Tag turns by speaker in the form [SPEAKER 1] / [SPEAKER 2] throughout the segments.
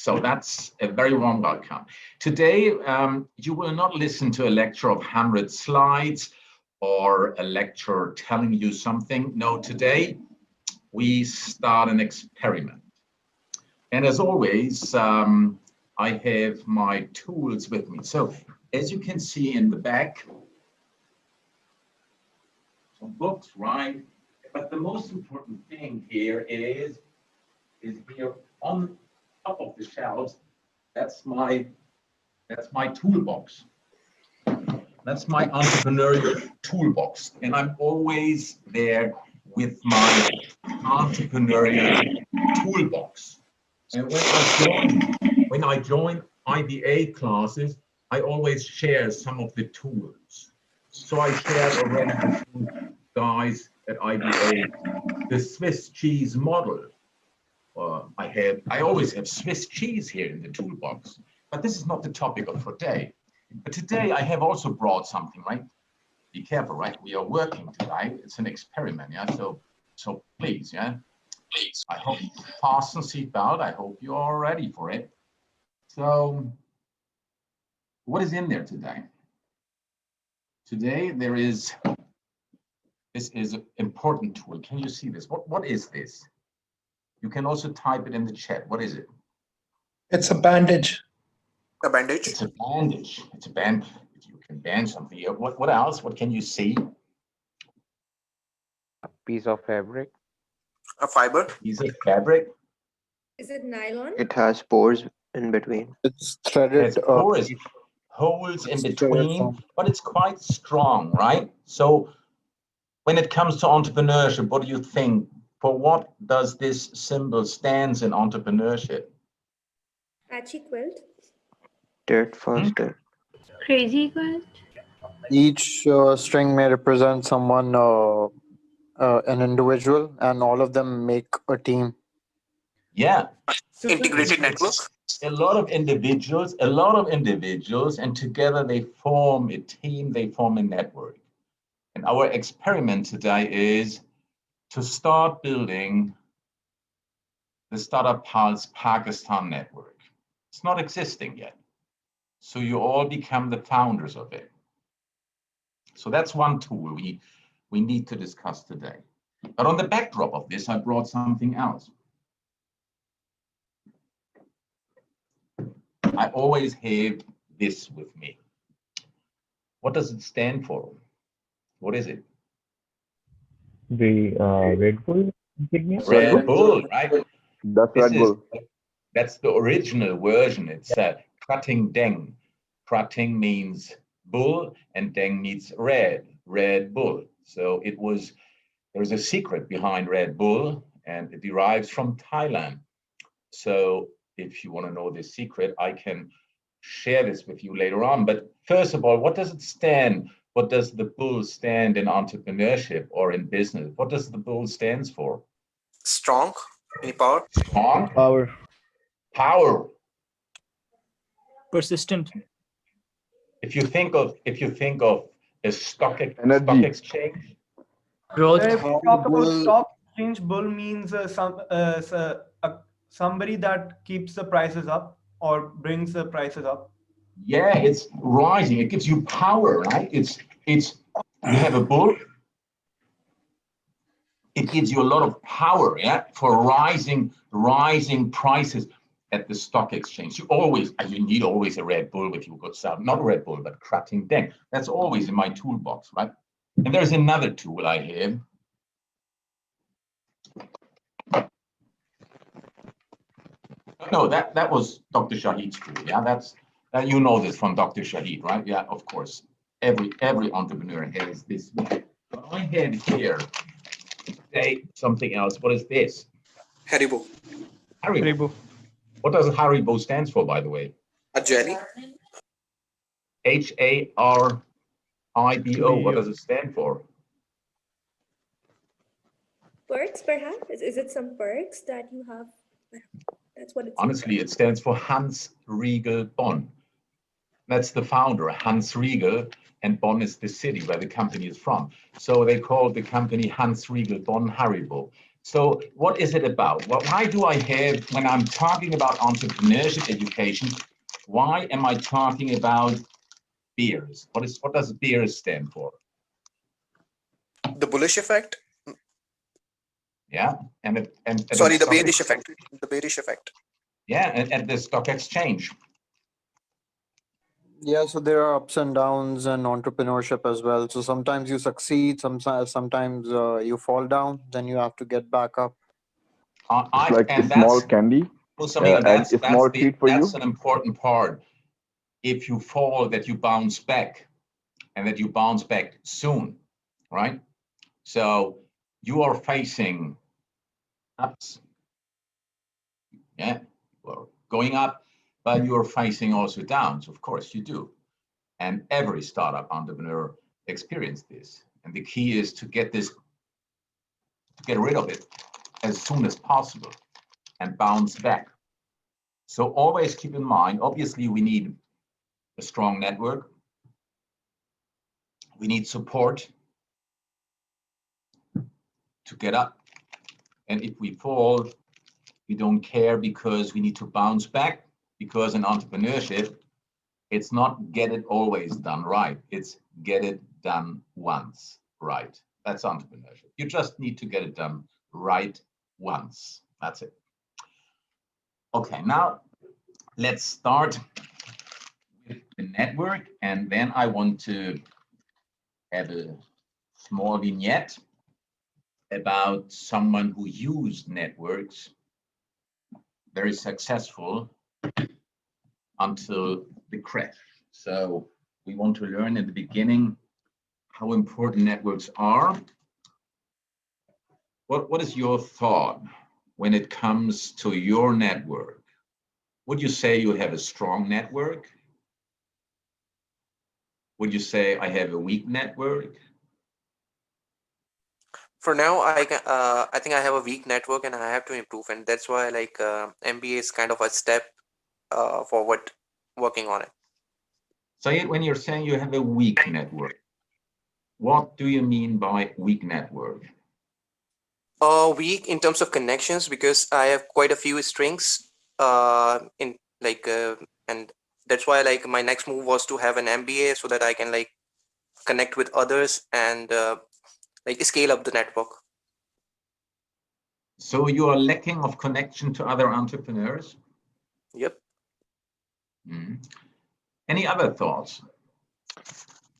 [SPEAKER 1] So that's a very warm welcome. Today, you will not listen to a lecture of 100 slides or a lecture telling you something. No, today we start an experiment. And as always, I have my tools with me. So as you can see in the back, some books, right? But the most important thing here is here on top of the shelves. That's my toolbox. That's my entrepreneurial toolbox. And I'm always there with my entrepreneurial toolbox. And when I join IBA classes, I always share some of the tools. So I shared already with you guys at IBA the Swiss cheese model. I always have Swiss cheese here in the toolbox, but this is not the topic of today. But today I have also brought something, right? Be careful, right? We are working today. It's an experiment, yeah? So please, yeah? Please. I hope you fasten seatbelt. I hope you are ready for it. So what is in there today? Today this is an important tool. Can you see this? What is this? You can also type it in the chat. What is it?
[SPEAKER 2] It's a bandage.
[SPEAKER 3] A bandage?
[SPEAKER 1] It's a bandage. It's a band. If you can band something. What else? What can you see?
[SPEAKER 4] A piece of fabric.
[SPEAKER 3] A fiber?
[SPEAKER 1] Piece of fabric.
[SPEAKER 5] Is it nylon?
[SPEAKER 4] It has pores in between.
[SPEAKER 6] It's threaded.
[SPEAKER 1] There's pores, holes in between, but it's quite strong, right? So when it comes to entrepreneurship, what do you think? For what does this symbol stands in entrepreneurship?
[SPEAKER 5] Patchy quilt?
[SPEAKER 4] Dirt faster.
[SPEAKER 7] Crazy quilt?
[SPEAKER 6] Each string may represent someone, an individual, and all of them make a team.
[SPEAKER 1] Yeah.
[SPEAKER 3] Integrated network?
[SPEAKER 1] A lot of individuals, and together they form a team, they form a network. And our experiment today is to start building the Startup Pulse Pakistan network. It's not existing yet. So you all become the founders of it. So that's one tool we need to discuss today. But on the backdrop of this, I brought something else. I always have this with me. What does it stand for? What is it?
[SPEAKER 8] The Red Bull insignia?
[SPEAKER 1] Red Bull, right?
[SPEAKER 8] That's Red Bull.
[SPEAKER 1] That's the original version. It's Krating Deng. Krating means bull and Deng means red bull. So there's a secret behind Red Bull, and it derives from Thailand. So if you want to know this secret, I can share this with you later on. But first of all, what does it stand? What does the bull stand in entrepreneurship or in business? What does the bull stands for?
[SPEAKER 3] Strong. Any power?
[SPEAKER 1] Strong.
[SPEAKER 6] Power.
[SPEAKER 1] Power.
[SPEAKER 9] Persistent.
[SPEAKER 1] If you think of a stock exchange.
[SPEAKER 9] Growth.
[SPEAKER 10] If we talk about stock exchange, bull means somebody that keeps the prices up or brings the prices up.
[SPEAKER 1] Yeah, it's rising. It gives you power, right? You have a bull. It gives you a lot of power, yeah, for rising prices at the stock exchange. You need always a Red Bull with you, good stuff. Not Red Bull, but Krating Deng. That's always in my toolbox, right? And there's another tool I have. No, that was Dr. Shahid's tool. Yeah, you know this from Dr. Shahid, right? Yeah, of course. Every entrepreneur has this. But I had here something else. What is this?
[SPEAKER 3] Haribo.
[SPEAKER 1] Haribo. What does Haribo stands for, by the way?
[SPEAKER 3] A jelly.
[SPEAKER 1] Haribo. What does it stand for?
[SPEAKER 5] Perks, perhaps? Is it some perks that you have? That's what it's.
[SPEAKER 1] Honestly, it stands for Hans Riegel Bonn. That's the founder, Hans Riegel, and Bonn is the city where the company is from. So they called the company Hans Riegel Bonn Haribo. So what is it about? Why do I have, when I'm talking about entrepreneurship education, why am I talking about beers? What does beers stand for?
[SPEAKER 3] The bullish effect.
[SPEAKER 1] Yeah, and
[SPEAKER 3] Sorry, the
[SPEAKER 1] stock
[SPEAKER 3] bearish effect. The bearish effect.
[SPEAKER 1] Yeah, at the stock exchange.
[SPEAKER 6] Yeah, so there are ups and downs in entrepreneurship as well. So sometimes you succeed, sometimes you fall down, then you have to get back up.
[SPEAKER 8] It's like a
[SPEAKER 1] And
[SPEAKER 8] small
[SPEAKER 1] that's
[SPEAKER 8] candy
[SPEAKER 1] Samir,
[SPEAKER 8] and a small treat for
[SPEAKER 1] that's
[SPEAKER 8] you.
[SPEAKER 1] an important part. If you fall, that you bounce back, and that you bounce back soon, right? So you are facing ups, yeah, well, going up, but you are facing also downs. Of course, you do, and every startup entrepreneur experiences this. And the key is to get rid of it as soon as possible and bounce back. So always keep in mind, obviously, we need a strong network. We need support to get up. And if we fall, we don't care because we need to bounce back. Because in entrepreneurship, it's not get it always done right. It's get it done once right. That's entrepreneurship. You just need to get it done right once. That's it. Okay, now let's start with the network. And then I want to have a small vignette about someone who used networks very successful until the crash. So we want to learn in the beginning how important networks are. What is your thought when it comes to your network? Would you say you have a strong network? Would you say I have a weak network?
[SPEAKER 3] For now, I think I have a weak network and I have to improve, and that's why like MBA is kind of a step forward working on it.
[SPEAKER 1] So when you're saying you have a weak network, what do you mean by weak network?
[SPEAKER 3] Weak in terms of connections because I have quite a few strings in like and that's why like my next move was to have an MBA so that I can like connect with others and like scale up the network.
[SPEAKER 1] So you are lacking of connection to other entrepreneurs?
[SPEAKER 3] Yep.
[SPEAKER 1] Any other thoughts?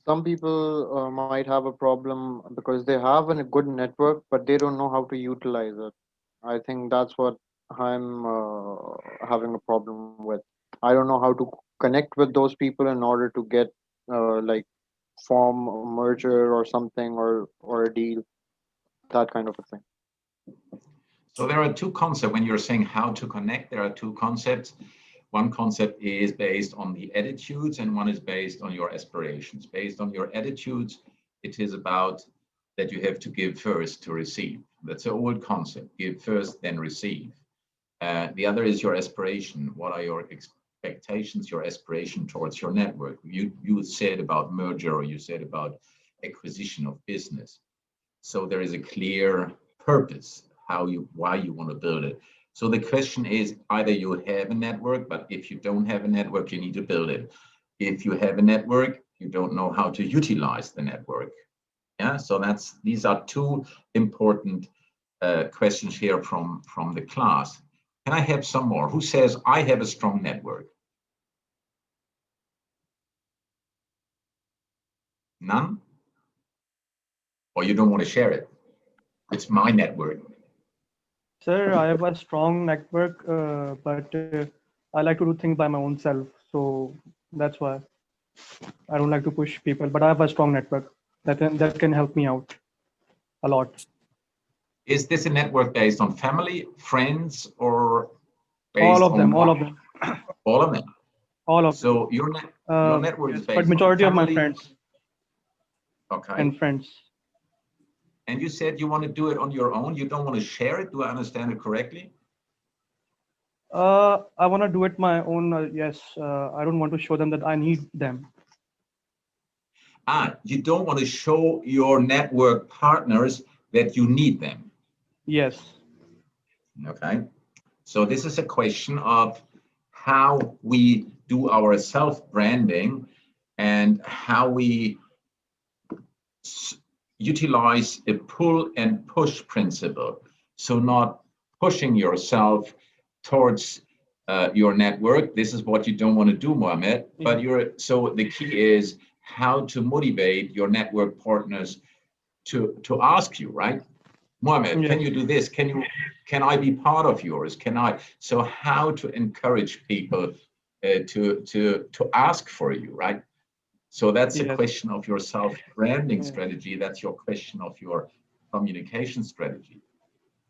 [SPEAKER 6] Some people might have a problem because they have a good network, but they don't know how to utilize it. I think that's what I'm having a problem with. I don't know how to connect with those people in order to get like form a merger or something or a deal, that kind of a thing.
[SPEAKER 1] So there are two concepts when you're saying how to connect. There are two concepts. One concept is based on the attitudes and one is based on your aspirations. Based on your attitudes, it is about that you have to give first to receive. That's an old concept, give first, then receive. The other is your aspiration. What are your expectations, your aspiration towards your network? You said about merger or you said about acquisition of business. So there is a clear purpose, why you want to build it. So the question is either you have a network, but if you don't have a network, you need to build it. If you have a network, you don't know how to utilize the network. Yeah, so these are two important questions here from the class. Can I have some more? Who says I have a strong network? None? Or you don't want to share it? It's my network.
[SPEAKER 7] Sir, I have a strong network, but I like to do things by my own self. So that's why I don't like to push people, but I have a strong network that can help me out a lot.
[SPEAKER 1] Is this a network based on family, friends, or based
[SPEAKER 7] All of
[SPEAKER 1] on
[SPEAKER 7] them, all
[SPEAKER 1] what?
[SPEAKER 7] of them,
[SPEAKER 1] All of them.
[SPEAKER 7] all of them.
[SPEAKER 1] So your network is
[SPEAKER 7] Yes,
[SPEAKER 1] based
[SPEAKER 7] but
[SPEAKER 1] on
[SPEAKER 7] majority of my
[SPEAKER 1] family.
[SPEAKER 7] friends
[SPEAKER 1] Okay.
[SPEAKER 7] and friends.
[SPEAKER 1] And you said you want to do it on your own. You don't want to share it. Do I understand it correctly?
[SPEAKER 7] I want to do it my own. Yes, I don't want to show them that I need them.
[SPEAKER 1] You don't want to show your network partners that you need them.
[SPEAKER 7] Yes.
[SPEAKER 1] Okay. So this is a question of how we do our self-branding and how we utilize a pull and push principle. So not pushing yourself towards your network. This is what you don't want to do, Mohammed. But so the key is how to motivate your network partners to ask you, right? Mohammed, can you do this? Can I be part of yours? Can I? So how to encourage people to ask for you, right? So that's a question of your self-branding strategy. That's your question of your communication strategy.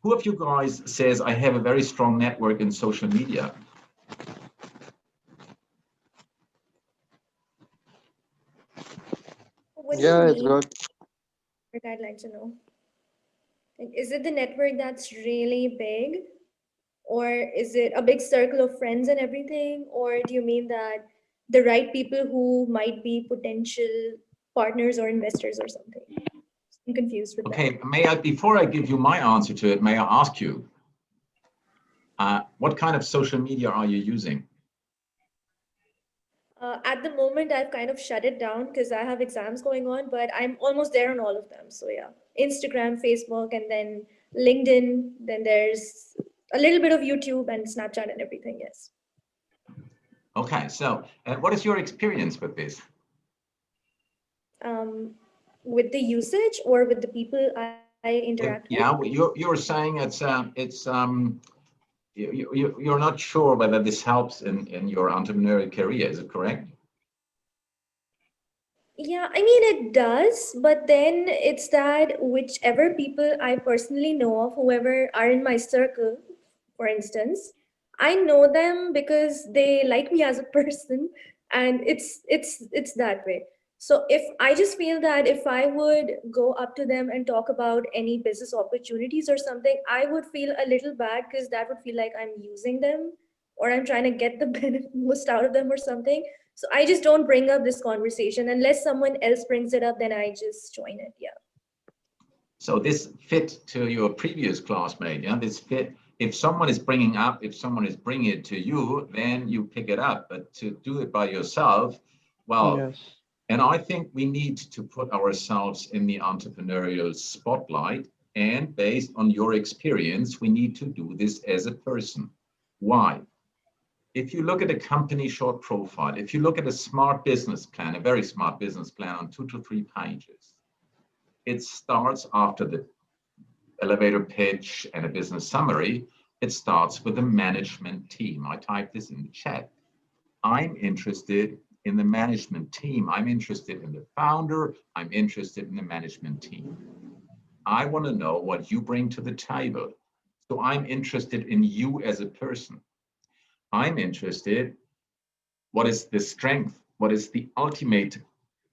[SPEAKER 1] Who of you guys says, I have a very strong network in social media?
[SPEAKER 5] What do you
[SPEAKER 6] Yeah, it's
[SPEAKER 5] mean?
[SPEAKER 6] good.
[SPEAKER 5] I'd like to know. Like, is it the network that's really big? Or is it a big circle of friends and everything? Or do you mean that the right people who might be potential partners or investors or something? I'm confused with that.
[SPEAKER 1] Okay, may I, before I give you my answer to it, may I ask you, what kind of social media are you using?
[SPEAKER 5] At the moment, I've kind of shut it down because I have exams going on, but I'm almost there on all of them. So yeah, Instagram, Facebook, and then LinkedIn. Then there's a little bit of YouTube and Snapchat and everything. Yes.
[SPEAKER 1] Okay, so what is your experience with this?
[SPEAKER 5] With the usage or with the people I interact with?
[SPEAKER 1] Yeah, you're saying you're not sure whether this helps in your entrepreneurial career. Is it correct?
[SPEAKER 5] Yeah, I mean, it does, but then it's that whichever people I personally know of, whoever are in my circle, for instance, I know them because they like me as a person, and it's that way. So if I just feel that if I would go up to them and talk about any business opportunities or something, I would feel a little bad because that would feel like I'm using them or I'm trying to get the most out of them or something. So I just don't bring up this conversation unless someone else brings it up, then I just join it. Yeah.
[SPEAKER 1] So this fit to your previous classmate, yeah? This fit, if someone is bringing it to you, then you pick it up. But to do it by yourself, well, and I think we need to put ourselves in the entrepreneurial spotlight. And based on your experience, we need to do this as a person. Why? If you look at a company short profile, if you look at a smart business plan, a very smart business plan on 2 to 3 pages, it starts after the elevator pitch and a business summary. It starts with the management team. I typed this in the chat. I'm interested in the management team. I'm interested in the founder. I'm interested in the management team. I want to know what you bring to the table. So I'm interested in you as a person. I'm interested, what is the strength? What is the ultimate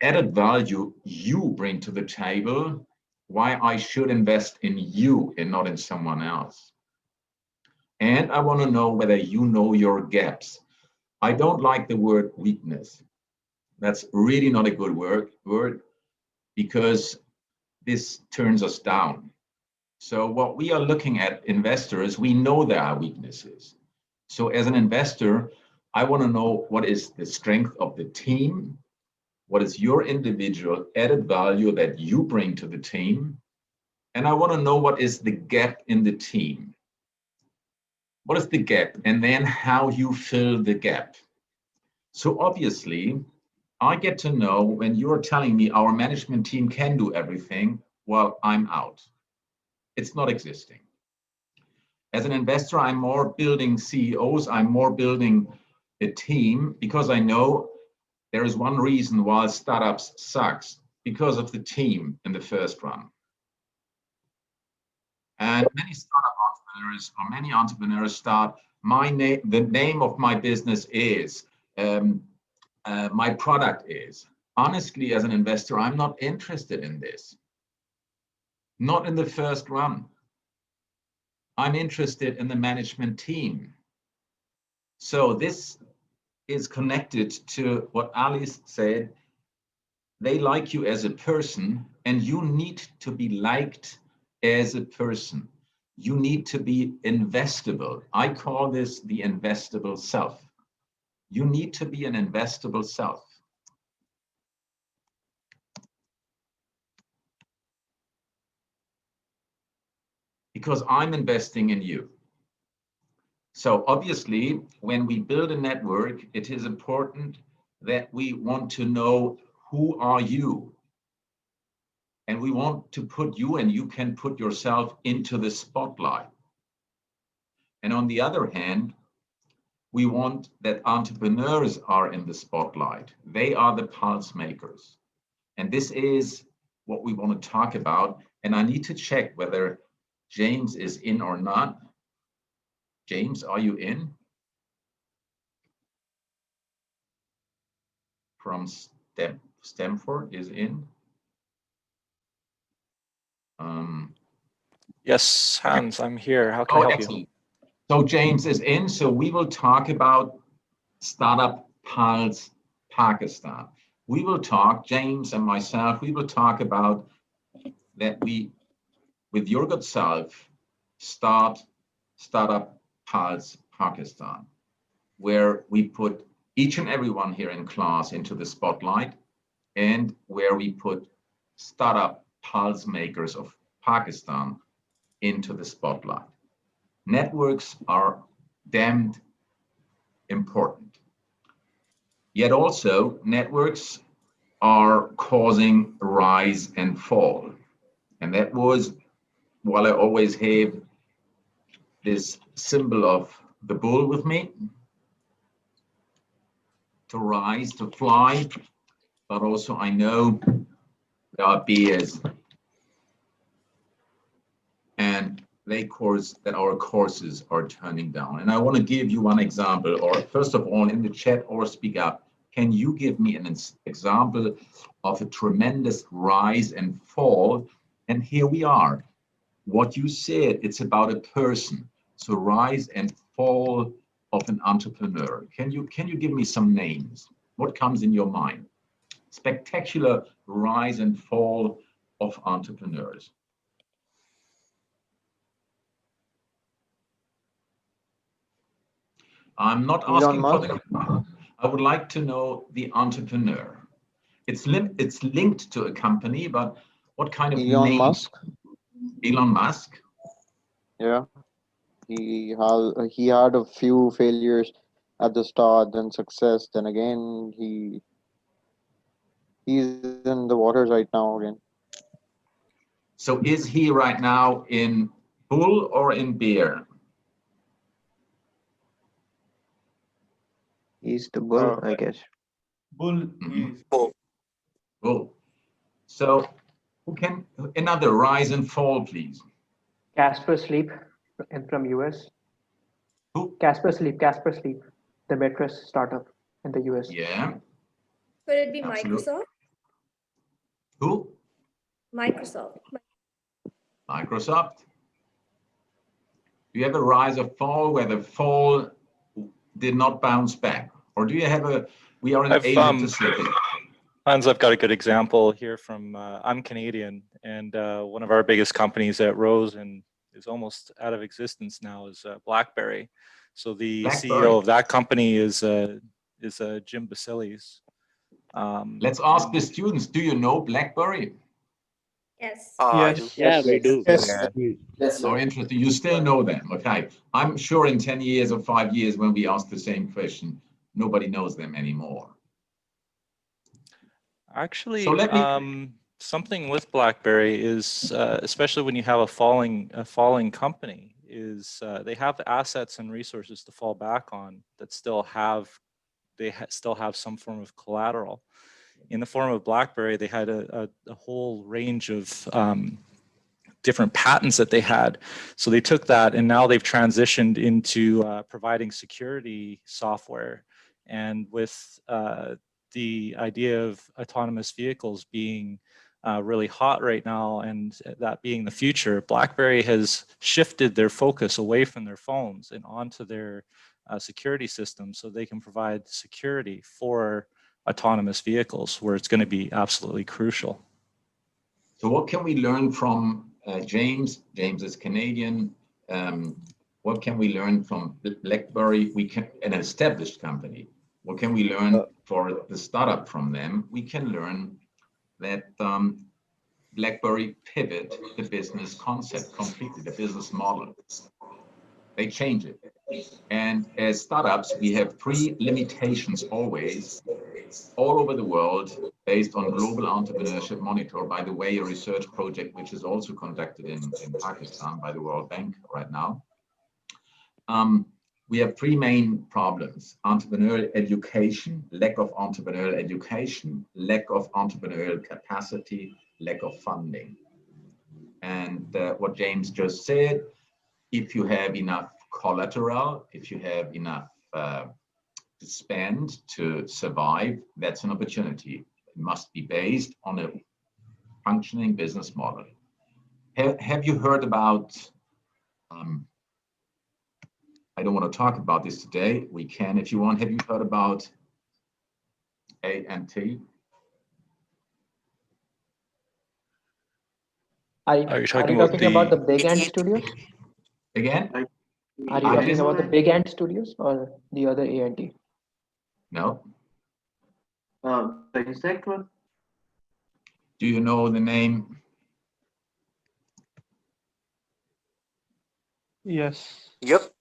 [SPEAKER 1] added value you bring to the table? Why I should invest in you and not in someone else? And I want to know whether you know your gaps. I don't like the word weakness. That's really not a good word because this turns us down. So what we are looking at investors, we know there are weaknesses. So as an investor, I want to know what is the strength of the team, what is your individual added value that you bring to the team, and I want to know what is the gap in the team. What is the gap? And then how you fill the gap. So obviously, I get to know when you're telling me our management team can do everything, well, I'm out. It's not existing. As an investor, I'm more building CEOs, I'm more building a team because I know there is one reason why startups sucks, because of the team in the first run. And many startup entrepreneurs or many entrepreneurs start, the name of my business is, my product is. Honestly, as an investor, I'm not interested in this. Not in the first run. I'm interested in the management team. So this is connected to what Alice said. They like you as a person, and you need to be liked as a person. you need to be investable. I call this the investable self. You need to be an investable self. Because I'm investing in you. So obviously, when we build a network, it is important that we want to know who are you. And we want to put you, and you can put yourself into the spotlight. And on the other hand, we want that entrepreneurs are in the spotlight. They are the pulse makers. And this is what we want to talk about. And I need to check whether James is in or not. James, are you in? From Stamford is in.
[SPEAKER 9] Yes, Hans, I'm here. How can I
[SPEAKER 1] Oh,
[SPEAKER 9] help you?
[SPEAKER 1] excellent. So James is in. So we will talk about Startup Pulse Pakistan. We will talk, James and myself, we will talk about that we, with your good self, start Startup Pulse Pakistan, where we put each and everyone here in class into the spotlight, and where we put startup pulse makers of Pakistan into the spotlight. Networks are damned important. Yet also, networks are causing rise and fall. And that was, while I always have this symbol of the bull with me, to rise, to fly, but also I know there are bears, and they course that our courses are turning down. And I want to give you one example, or first of all, in the chat or speak up. Can you give me an example of a tremendous rise and fall? And here we are. What you said, it's about a person. So rise and fall of an entrepreneur. Can you give me some names? What comes in your mind? Spectacular rise and fall of entrepreneurs. I'm not
[SPEAKER 6] Elon
[SPEAKER 1] asking for
[SPEAKER 6] Musk.
[SPEAKER 1] the. I would like to know the entrepreneur. It's linked to a company, but what kind of
[SPEAKER 6] Elon
[SPEAKER 1] name?
[SPEAKER 6] Musk.
[SPEAKER 1] Elon Musk.
[SPEAKER 6] Yeah, he had a few failures at the start, then success, then again he's in the waters right now again.
[SPEAKER 1] So is he right now in bull or in bear?
[SPEAKER 4] He's the bull, I guess.
[SPEAKER 10] Bull
[SPEAKER 1] Mhm.
[SPEAKER 10] is
[SPEAKER 1] Bull. So who can another rise and fall, please?
[SPEAKER 11] Casper Sleep from US.
[SPEAKER 1] Who?
[SPEAKER 11] Casper Sleep, the mattress startup in the US.
[SPEAKER 1] Yeah,
[SPEAKER 5] Could it be
[SPEAKER 1] absolutely.
[SPEAKER 5] Microsoft?
[SPEAKER 1] Who?
[SPEAKER 5] Microsoft.
[SPEAKER 1] Microsoft. Do you have a rise or fall where the fall did not bounce back? Or do you have a, we are in
[SPEAKER 9] I've,
[SPEAKER 1] Asia Pacific?
[SPEAKER 9] Hans, I've got a good example here from, I'm Canadian, and one of our biggest companies that rose and is almost out of existence now is BlackBerry. So the
[SPEAKER 1] BlackBerry.
[SPEAKER 9] CEO of that company is Jim Basiles.
[SPEAKER 1] Let's ask the students, do you know BlackBerry?
[SPEAKER 5] Yes.
[SPEAKER 3] I do.
[SPEAKER 7] Yes.
[SPEAKER 2] Yeah, we do. Yes.
[SPEAKER 1] So interesting. You still know them. Okay. I'm sure in 10 years or 5 years when we ask the same question, nobody knows them anymore.
[SPEAKER 9] Actually,
[SPEAKER 1] So let me,
[SPEAKER 9] something with BlackBerry is, especially when you have a falling company, is they have assets and resources to fall back on that still have, still have some form of collateral. In the form of BlackBerry, they had a whole range of different patents that they had. So they took that and now they've transitioned into providing security software. And with the idea of autonomous vehicles being really hot right now and that being the future, BlackBerry has shifted their focus away from their phones and onto their security systems so they can provide security for autonomous vehicles where it's going to be absolutely crucial.
[SPEAKER 1] so what can we learn from James? James is Canadian. what can we learn from BlackBerry? We can, an established company. What can we learn for the startup from them? We can learn that BlackBerry pivot the business concept completely, the business model. They change it. And as startups, we have three limitations always, all over the world, based on Global Entrepreneurship Monitor, by the way, a research project which is also conducted in Pakistan by the World Bank right now. We have three main problems: entrepreneurial education, lack of entrepreneurial education, lack of entrepreneurial capacity, lack of funding. And what James just said, if you have enough collateral, if you have enough to spend to survive, that's an opportunity. It must be based on a functioning business model. Have you heard about, I don't want to talk about this today. We can if you want. Have you heard about A&T?
[SPEAKER 11] Are
[SPEAKER 9] Are you
[SPEAKER 11] you
[SPEAKER 9] talking
[SPEAKER 11] talking
[SPEAKER 9] about
[SPEAKER 11] about the
[SPEAKER 9] the
[SPEAKER 11] Big Ant Studios?
[SPEAKER 1] Again?
[SPEAKER 11] Are you talking about the Big Ant Studios or the other A&T?
[SPEAKER 1] No.
[SPEAKER 11] The insect one?
[SPEAKER 1] Do you know the name?
[SPEAKER 7] Yes.
[SPEAKER 3] Yep.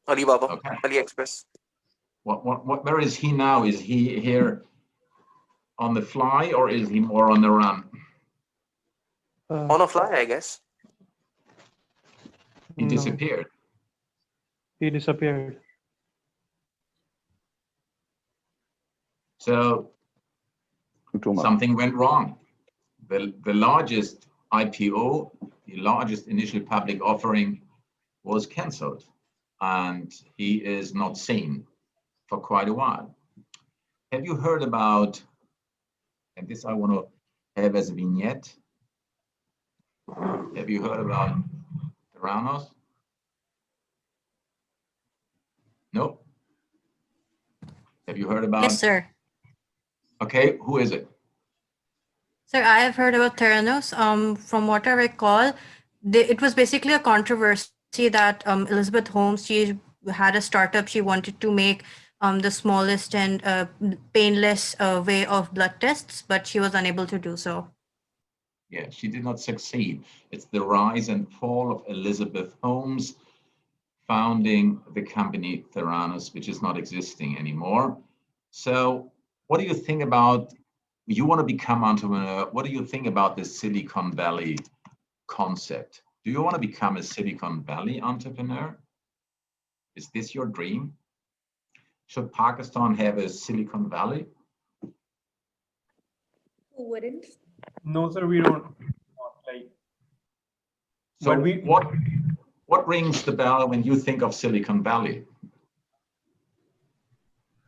[SPEAKER 3] Alibaba,
[SPEAKER 1] Okay.
[SPEAKER 3] AliExpress.
[SPEAKER 1] Where is he now? Is he here on the fly or is he more on the run?
[SPEAKER 3] On a fly, I guess.
[SPEAKER 1] He
[SPEAKER 7] No.
[SPEAKER 1] disappeared.
[SPEAKER 7] He disappeared.
[SPEAKER 1] So something went wrong. The largest IPO, the largest initial public offering was cancelled, and he is not seen for quite a while. Have you heard about, and this I want to have as a vignette, have you heard about Theranos? No? Have you heard about?
[SPEAKER 12] Yes, sir.
[SPEAKER 1] Okay, who is it?
[SPEAKER 12] Sir, I have heard about Theranos. From what I recall, it was basically a controversy that Elizabeth Holmes, she had a startup. She wanted to make the smallest and painless way of blood tests, but she was unable to do so.
[SPEAKER 1] Yeah, she did not succeed. It's the rise and fall of Elizabeth Holmes, founding the company Theranos, which is not existing anymore. So what do you think about, you want to become entrepreneur, what do you think about the Silicon Valley concept? Do you want to become a Silicon Valley entrepreneur? Is this your dream? Should Pakistan have a Silicon Valley?
[SPEAKER 5] Who wouldn't?
[SPEAKER 10] No, sir, we don't. Like,
[SPEAKER 1] So
[SPEAKER 10] but we,
[SPEAKER 1] what rings the bell when you think of Silicon Valley?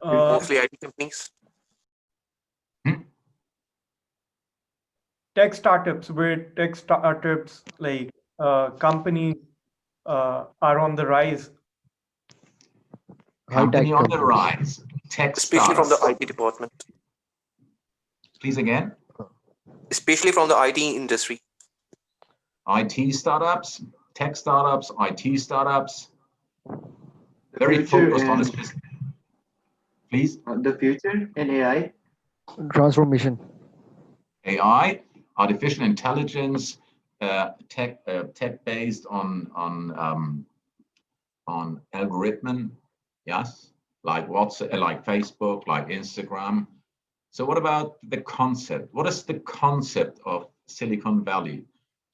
[SPEAKER 3] Mostly IT companies.
[SPEAKER 10] tech startups, where tech startups like companies are on the rise.
[SPEAKER 1] Company on the rise, tech
[SPEAKER 3] Especially from the
[SPEAKER 1] startups.
[SPEAKER 3] IT department.
[SPEAKER 1] Please again?
[SPEAKER 3] Especially from the IT industry.
[SPEAKER 1] IT startups, tech startups, IT startups. Very
[SPEAKER 11] future
[SPEAKER 1] focused on
[SPEAKER 11] and-
[SPEAKER 1] this business. Please?
[SPEAKER 11] The future in AI?
[SPEAKER 6] Transformation.
[SPEAKER 1] AI, artificial intelligence, tech based on algorithm, yes, like WhatsApp, like Facebook, like Instagram. So what about the concept? What is the concept of Silicon Valley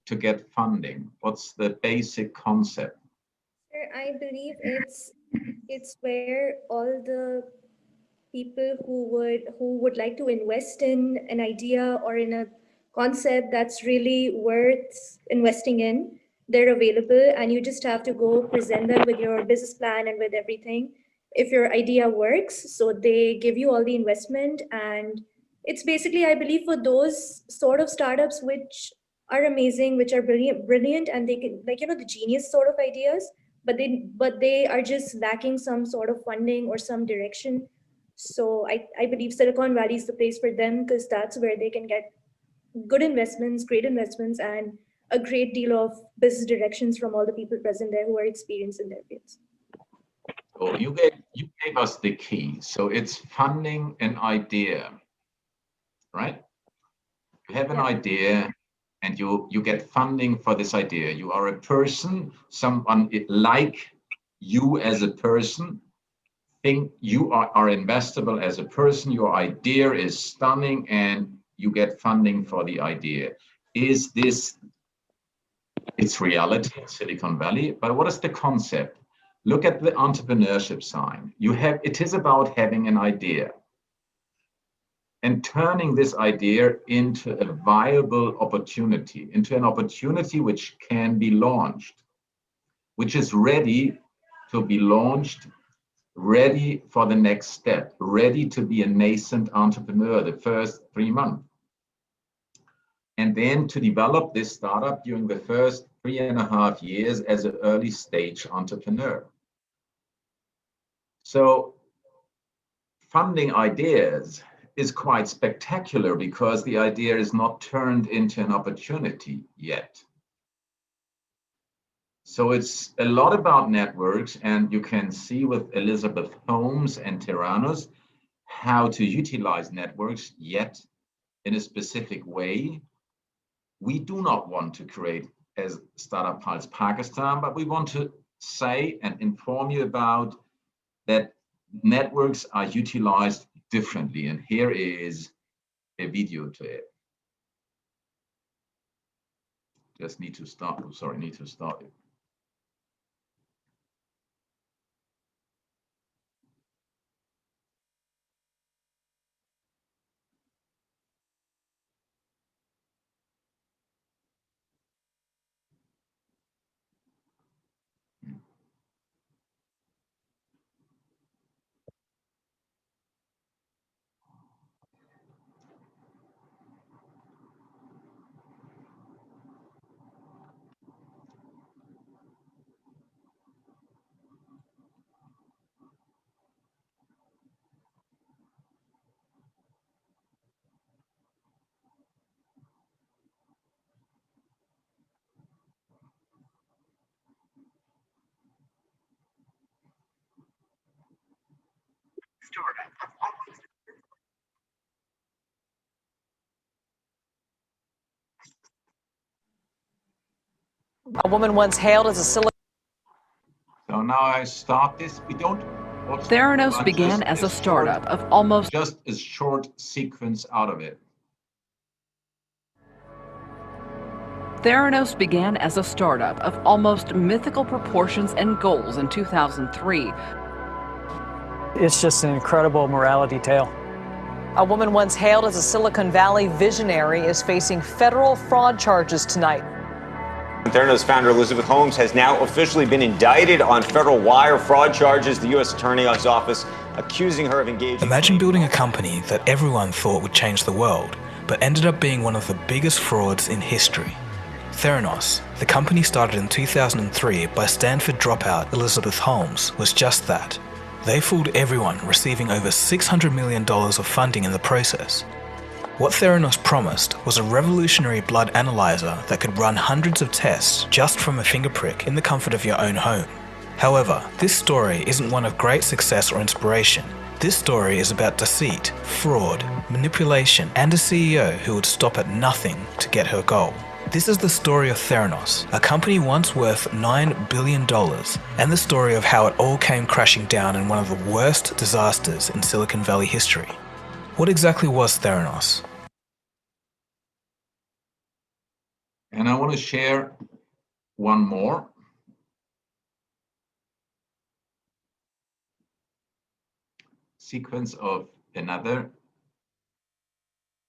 [SPEAKER 1] to get funding? What's the basic concept?
[SPEAKER 5] Sir, I believe it's where all the people who would like to invest in an idea or in a concept that's really worth investing in, they're available, and you just have to go present them with your business plan and with everything. If your idea works, so they give you all the investment, and it's basically, I believe, for those sort of startups which are amazing, which are brilliant, and they can, like, the genius sort of ideas, but they are just lacking some sort of funding or some direction. So I believe Silicon Valley is the place for them, because that's where they can get good investments, great investments, and a great deal of business directions from all the people present there who are experienced in their fields.
[SPEAKER 1] So you gave us the key. So it's funding an idea, right? You have an idea and you get funding for this idea. You are a person, someone like you as a person, think you are investable as a person, your idea is stunning and you get funding for the idea. Is this, it's reality in Silicon Valley, but what is the concept? Look at the entrepreneurship sign. It is about having an idea and turning this idea into a viable opportunity, into an opportunity which can be launched, which is ready to be launched, ready for the next step, ready to be a nascent entrepreneur the first 3 months. And then to develop this startup during the first 3.5 years as an early stage entrepreneur. So funding ideas is quite spectacular because the idea is not turned into an opportunity yet. So it's a lot about networks, and you can see with Elizabeth Holmes and Theranos how to utilize networks, yet in a specific way. We do not want to create as Startup Pulse Pakistan, but we want to say and inform you about that networks are utilized differently. And here is a video to it. Just need to start, need to start it.
[SPEAKER 13] A woman once hailed as a Silicon.
[SPEAKER 1] So now I start this. We don't.
[SPEAKER 14] Theranos began as a startup of almost
[SPEAKER 1] just a short sequence out of it.
[SPEAKER 14] Theranos began as a startup of almost mythical proportions and goals in 2003.
[SPEAKER 13] It's just an incredible morality tale. A woman once hailed as a Silicon Valley visionary is facing federal fraud charges tonight.
[SPEAKER 15] Theranos founder Elizabeth Holmes has now officially been indicted on federal wire fraud charges. The U.S. Attorney's Office accusing her of engaging.
[SPEAKER 16] Imagine building a company that everyone thought would change the world, but ended up being one of the biggest frauds in history. Theranos, the company started in 2003 by Stanford dropout Elizabeth Holmes, was just that. They fooled everyone, receiving over $600 million of funding in the process. What Theranos promised was a revolutionary blood analyzer that could run hundreds of tests just from a finger prick in the comfort of your own home. However, this story isn't one of great success or inspiration. This story is about deceit, fraud, manipulation, and a CEO who would stop at nothing to get her goal. This is the story of Theranos, a company once worth $9 billion, and the story of how it all came crashing down in one of the worst disasters in Silicon Valley history. What exactly was Theranos?
[SPEAKER 1] And I want to share one more. Sequence of another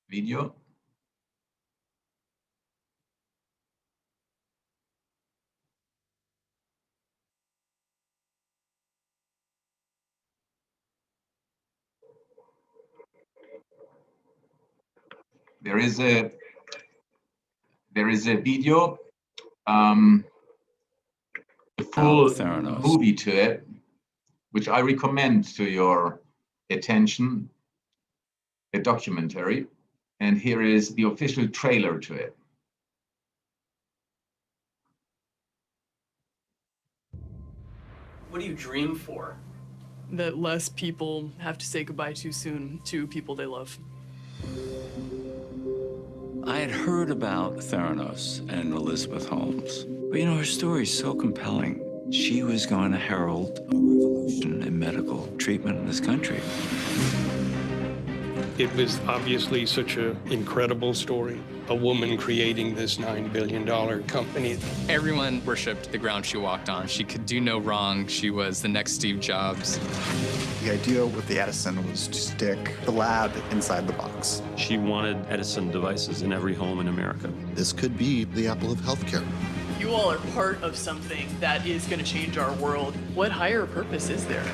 [SPEAKER 1] video. There is a video, a full movie to it, which I recommend to your attention, a documentary. And here is the official trailer to it.
[SPEAKER 17] What do you dream for? That less people have to say goodbye too soon to people they love.
[SPEAKER 18] I had heard about Theranos and Elizabeth Holmes, but you know, her story is so compelling. She was going to herald a revolution in medical treatment in this country.
[SPEAKER 19] It was obviously such an incredible story. A woman creating this $9 billion company.
[SPEAKER 20] Everyone worshipped the ground she walked on. She could do no wrong. She was the next Steve Jobs.
[SPEAKER 21] The idea with the Edison was to stick the lab inside the box.
[SPEAKER 22] She wanted Edison devices in every home in America.
[SPEAKER 23] This could be the Apple of healthcare.
[SPEAKER 17] You all are part of something that is going to change our world. What higher purpose is there?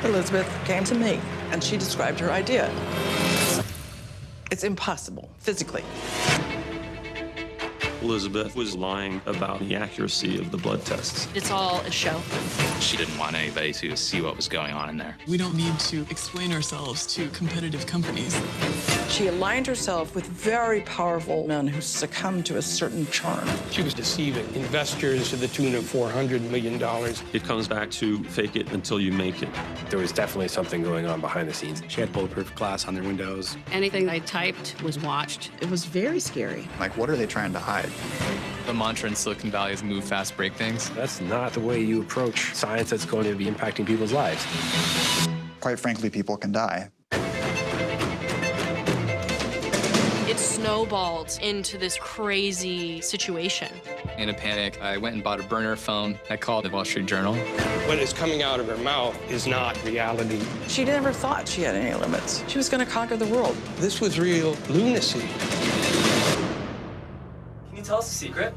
[SPEAKER 24] Elizabeth came to me and she described her idea. It's impossible, physically.
[SPEAKER 22] Elizabeth was lying about the accuracy of the blood tests.
[SPEAKER 25] It's all a show.
[SPEAKER 20] She didn't want anybody to see what was going on in there.
[SPEAKER 17] We don't need to explain ourselves to competitive companies.
[SPEAKER 24] She aligned herself with very powerful men who succumbed to a certain charm.
[SPEAKER 19] She was deceiving investors to the tune of $400 million.
[SPEAKER 22] It comes back to fake it until you make it.
[SPEAKER 26] There was definitely something going on behind the scenes. She had bulletproof glass on their windows.
[SPEAKER 25] Anything I typed was watched.
[SPEAKER 24] It was very scary.
[SPEAKER 21] Like, what are they trying to hide?
[SPEAKER 20] The mantra in Silicon Valley is move fast, break things.
[SPEAKER 26] That's not the way you approach science that's going to be impacting people's lives.
[SPEAKER 21] Quite frankly, people can die.
[SPEAKER 25] It snowballed into this crazy situation.
[SPEAKER 20] In a panic, I went and bought a burner phone. I called the Wall Street Journal.
[SPEAKER 19] What is coming out of her mouth is not reality.
[SPEAKER 24] She never thought she had any limits. She was going to conquer the world.
[SPEAKER 19] This was real lunacy.
[SPEAKER 17] Can you tell us a secret?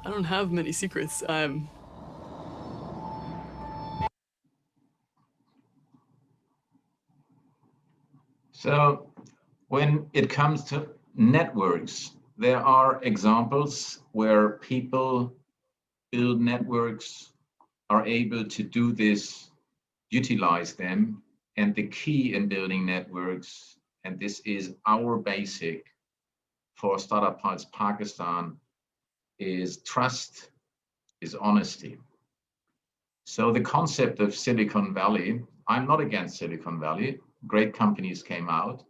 [SPEAKER 17] I don't have many secrets.
[SPEAKER 1] So when it comes to networks, there are examples where people build networks, are able to do this, utilize them. And the key in building networks, and this is our basic for Startup Pulse Pakistan, is trust, is honesty. So the concept of Silicon Valley, I'm not against Silicon Valley, great companies came out,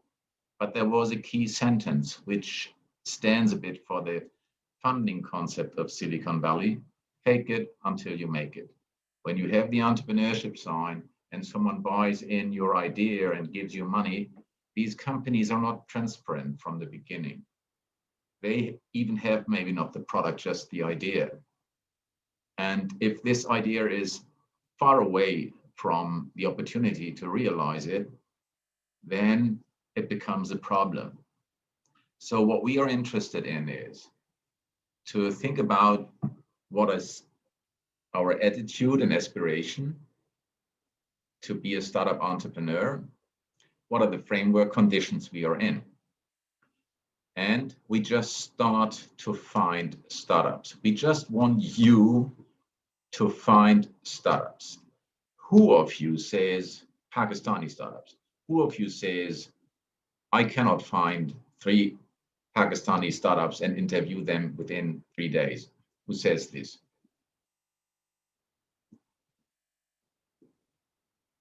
[SPEAKER 1] but there was a key sentence which stands a bit for the funding concept of Silicon Valley: fake it until you make it. When you have the entrepreneurship sign and someone buys in your idea and gives you money, these companies are not transparent from the beginning. They even have maybe not the product, just the idea. And if this idea is far away from the opportunity to realize it, then it becomes a problem. So what we are interested in is to think about what is our attitude and aspiration to be a startup entrepreneur. What are the framework conditions we are in? And we just start to find startups. We just want you to find startups. Who of you says Pakistani startups? Who of you says, I cannot find 3 Pakistani startups and interview them within 3 days? Who says this?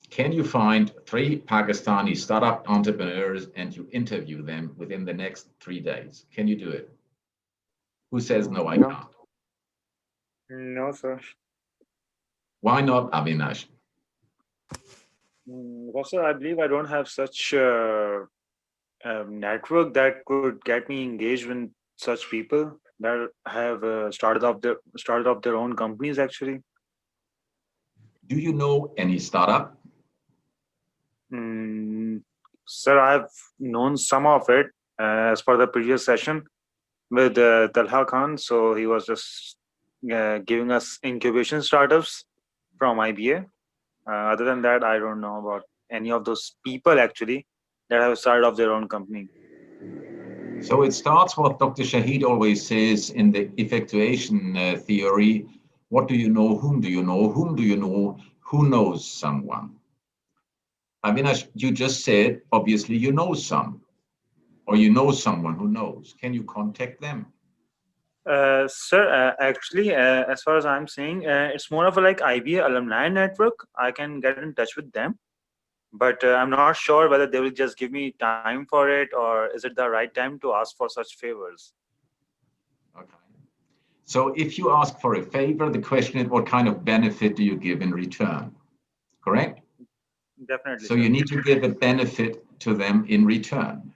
[SPEAKER 1] Can you find 3 Pakistani startup entrepreneurs and you interview them within the next 3 days? Can you do it? Who says, no, I can't?
[SPEAKER 27] No, sir.
[SPEAKER 1] Why not, Avinash?
[SPEAKER 27] Well, sir, I believe I don't have such a network that could get me engaged with such people that have started up their own companies, actually.
[SPEAKER 1] Do you know any startup?
[SPEAKER 27] Sir, I've known some of it as per the previous session with Talha Khan. So he was just giving us incubation startups from IBA. Other than that, I don't know about any of those people actually that have started off their own company.
[SPEAKER 1] So it starts what Dr. Shahid always says in the effectuation theory. What do you know? Whom do you know? Whom do you know? Who knows someone? Avinash, you just said, obviously you know some, or you know someone who knows. Can you contact them?
[SPEAKER 27] Sir, actually, as far as I'm saying, it's more of a like IBA alumni network. I can get in touch with them, but I'm not sure whether they will just give me time for it, or is it the right time to ask for such favors?
[SPEAKER 1] Okay. So if you ask for a favor, the question is, what kind of benefit do you give in return? Correct?
[SPEAKER 27] Definitely,
[SPEAKER 1] So
[SPEAKER 27] sir.
[SPEAKER 1] you need to give a benefit to them in return.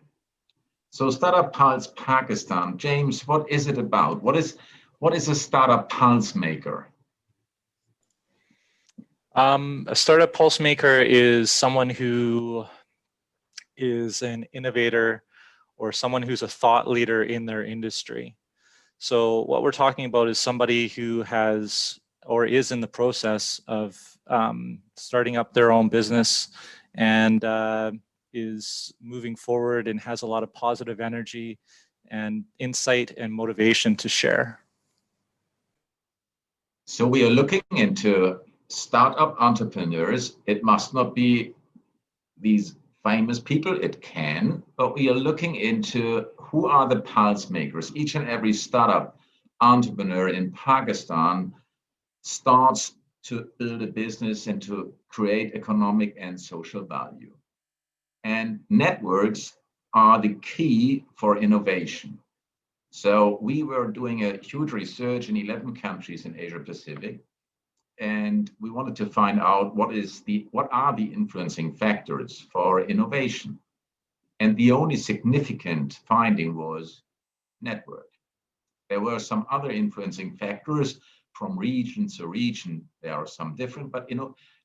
[SPEAKER 1] So Startup Pulse Pakistan, James, what is it about? What is a Startup Pulse maker?
[SPEAKER 2] A startup pulse maker is someone who is an innovator or someone who's a thought leader in their industry. So what we're talking about is somebody who has or is in the process of starting up their own business and is moving forward and has a lot of positive energy and insight and motivation to share.
[SPEAKER 1] So we are looking into startup entrepreneurs. It must not be these famous people, it can, but we are looking into who are the pulse makers. Each and every startup entrepreneur in Pakistan starts to build a business and to create economic and social value. And networks are the key for innovation. So we were doing a huge research in 11 countries in Asia Pacific, and we wanted to find out what are the influencing factors for innovation. And the only significant finding was network. There were some other influencing factors from region to region. There are some different, but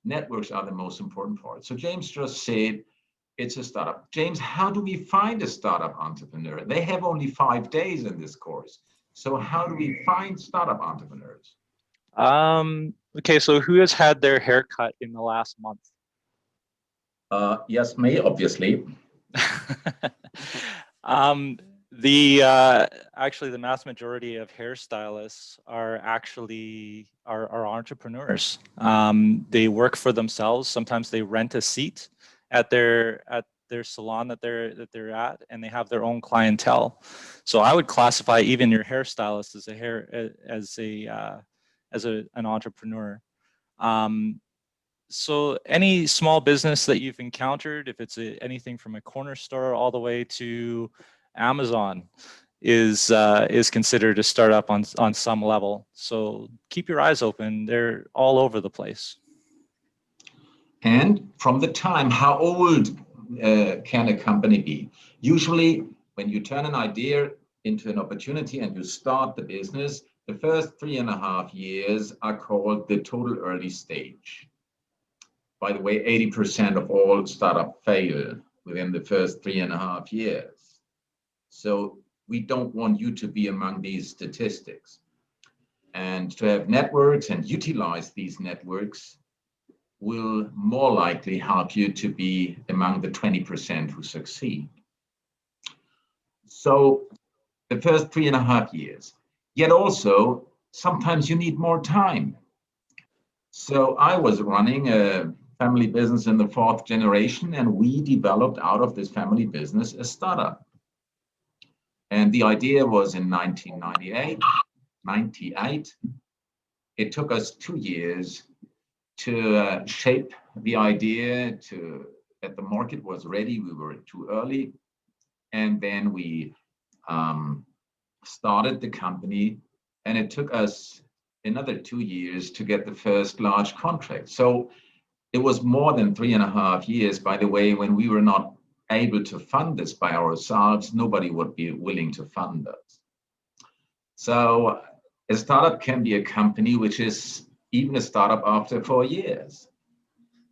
[SPEAKER 1] networks are the most important part. So James just said it's a startup. James, how do we find a startup entrepreneur? They have only 5 days in this course. So how do we find startup entrepreneurs?
[SPEAKER 2] Okay, so who has had their hair cut in the last month?
[SPEAKER 1] Yes, me, obviously.
[SPEAKER 2] Actually the vast majority of hairstylists are actually are entrepreneurs. They work for themselves. Sometimes they rent a seat at their salon that they're at, and they have their own clientele. So I would classify even your hairstylist as an entrepreneur. So any small business that you've encountered, if it's anything from a corner store all the way to Amazon, is considered a startup on some level. So keep your eyes open. They're all over the place.
[SPEAKER 1] And from the time, how old can a company be? Usually, when you turn an idea into an opportunity and you start the business, the first 3.5 years are called the total early stage. By the way, 80% of all startups fail within the first 3.5 years. So we don't want you to be among these statistics. And to have networks and utilize these networks will more likely help you to be among the 20% who succeed. So the first 3.5 years. Yet also, sometimes you need more time. So I was running a family business in the 4th generation, and we developed out of this family business a startup. And the idea was in 1998. It took us 2 years to shape the idea that the market was ready. We were too early. And then we started the company, and it took us another 2 years to get the first large contract. So it was more than 3.5 years. By the way, when we were not able to fund this by ourselves, nobody would be willing to fund us. So a startup can be a company which is even a startup after 4 years.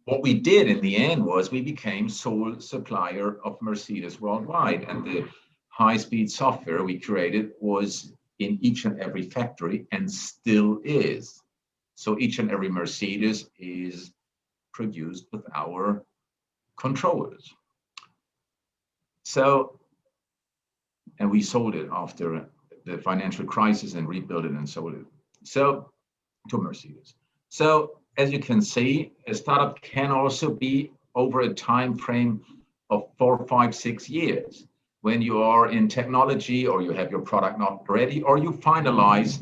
[SPEAKER 1] What we did in the end was we became sole supplier of Mercedes worldwide, and the high-speed software we created was in each and every factory and still is. So each and every Mercedes is produced with our controllers. So, and we sold it after the financial crisis and rebuilt it and sold it. So to Mercedes. So as you can see, a startup can also be over a time frame of 4, 5, 6 years. when you are in technology or you have your product not ready, or you finalize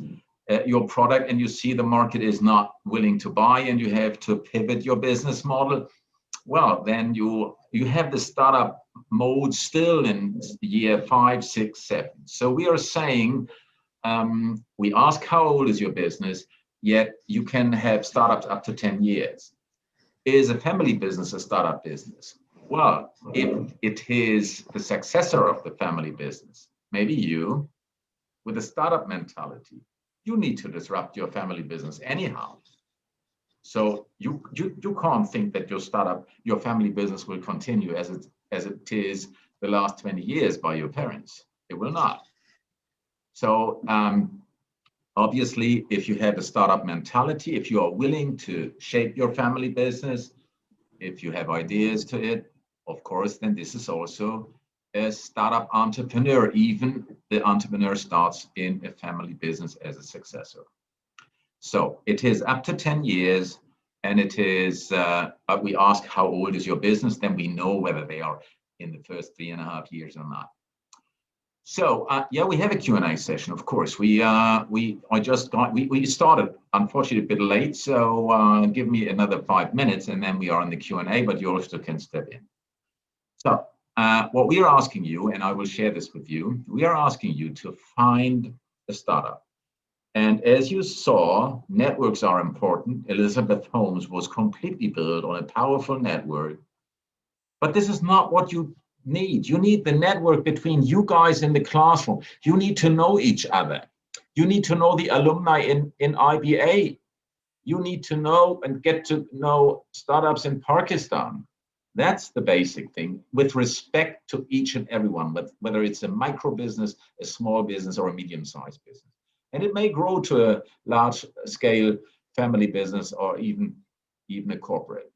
[SPEAKER 1] your product and you see the market is not willing to buy and you have to pivot your business model, well, then you have the startup mode still in year 5, 6, 7. So we are saying, we ask how old is your business, yet you can have startups up to 10 years. Is a family business a startup business? Well, if it is the successor of the family business, maybe you, with a startup mentality, you need to disrupt your family business anyhow. So you can't think that your family business will continue as it is the last 20 years by your parents. It will not. So obviously, if you have a startup mentality, if you are willing to shape your family business, if you have ideas to it, of course, then this is also a startup entrepreneur. Even the entrepreneur starts in a family business as a successor. So it is up to 10 years, and it is, we ask how old is your business, then we know whether they are in the first 3.5 years or not. So yeah, we have a Q&A session, of course. We started, unfortunately, a bit late, so give me another 5 minutes and then we are on the Q&A, but you also can step in. So what we are asking you, and I will share this with you, we are asking you to find a startup. And as you saw, networks are important. Elizabeth Holmes was completely built on a powerful network. But this is not what you need. You need the network between you guys in the classroom. You need to know each other. You need to know the alumni in IBA. You need to know and get to know startups in Pakistan. That's the basic thing, with respect to each and everyone, whether it's a micro business, a small business, or a medium-sized business. And it may grow to a large-scale family business or even a corporate.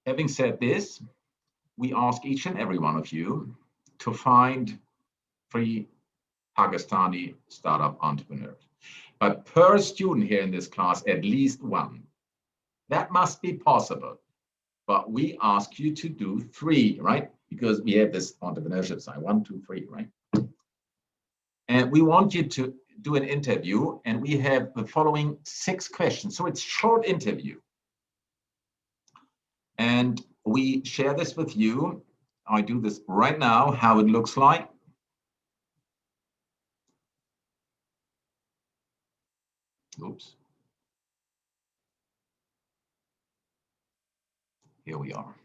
[SPEAKER 1] Having said this, we ask each and every one of you to find 3 Pakistani startup entrepreneurs. But per student here in this class, at least 1. That must be possible. But we ask you to do 3, right? Because we have this entrepreneurship side, 1, 2, 3, right? And we want you to do an interview, and we have the following 6 questions. So it's short interview. And we share this with you. I do this right now, how it looks like. Oops. Here we are.